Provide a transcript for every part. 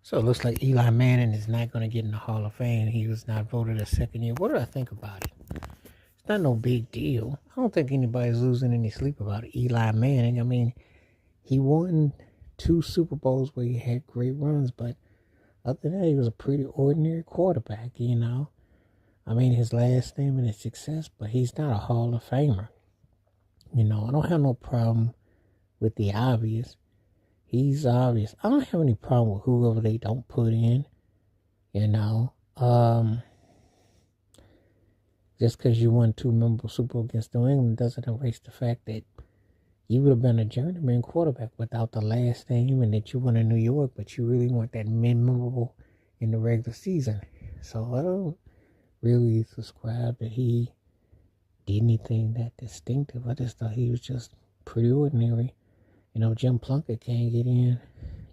So it looks like Eli Manning is not going to get in the Hall of Fame. He was not voted a second year. What do I think about it? It's not no big deal. I don't think anybody's losing any sleep about it. Eli Manning. I mean, he won 2 Super Bowls where he had great runs, but other than that, he was a pretty ordinary quarterback. I mean, his last name and his success, but he's not a Hall of Famer. I don't have no problem with the obvious. He's obvious. I don't have any problem with whoever they don't put in. You know, just because you won 2 memorable Super Bowl against New England doesn't erase the fact that you would have been a journeyman quarterback without the last name, and that you won in New York, but you really weren't that memorable in the regular season. So I don't really subscribe that he did anything that distinctive. I just thought he was just pretty ordinary. Jim Plunkett can't get in.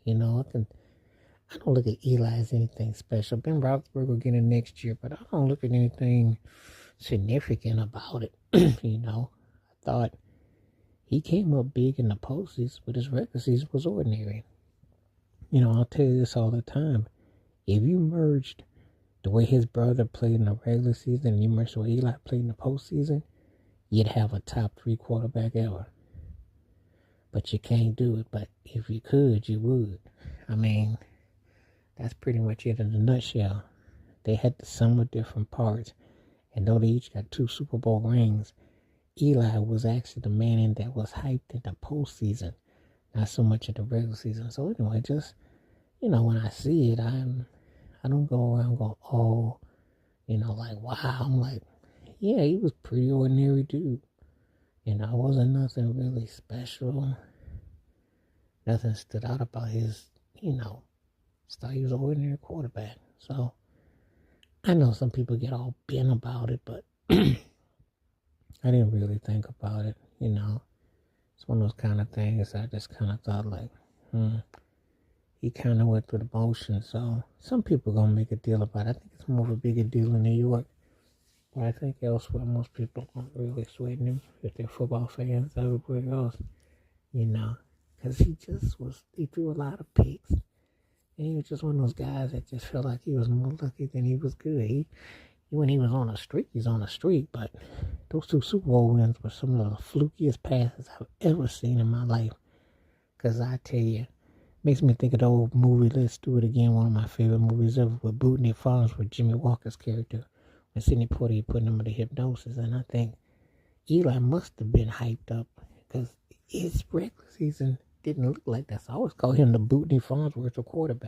I don't look at Eli as anything special. Ben Roethlisberger will get in next year, but I don't look at anything significant about it. I thought he came up big in the postseason, but his regular season was ordinary. I'll tell you this all the time. If you merged the way his brother played in the regular season and you merged the way Eli played in the postseason, you'd have a top 3 quarterback ever. But you can't do it. But if you could, you would. I mean, that's pretty much it in a nutshell. They had the sum of different parts. And though they each got 2 Super Bowl rings, Eli was actually the man that was hyped in the postseason, not so much in the regular season. So anyway, just, when I see it, I don't go around going, oh, like, wow. I'm like, yeah, he was a pretty ordinary dude. It wasn't nothing really special. Nothing stood out about his, style. He was an ordinary quarterback. So, I know some people get all bent about it, but I didn't really think about it, It's one of those kind of things I just kind of thought like, he kind of went through the motions. So, some people are going to make a deal about it. I think it's more of a bigger deal in New York. But I think elsewhere, most people aren't really sweating him if they're football fans everywhere else, Because he threw a lot of picks. And he was just one of those guys that just felt like he was more lucky than he was good. When he was on a streak, he's on a streak. But those 2 Super Bowl wins were some of the flukiest passes I've ever seen in my life. Because I tell you, makes me think of the old movie, Let's Do It Again, one of my favorite movies ever, with Bootney Farms with Jimmy Walker's character. And Sidney Poitier putting him under hypnosis. And I think Eli must have been hyped up because his regular season didn't look like that. So I always call him the Bootney Farnsworth of quarterback.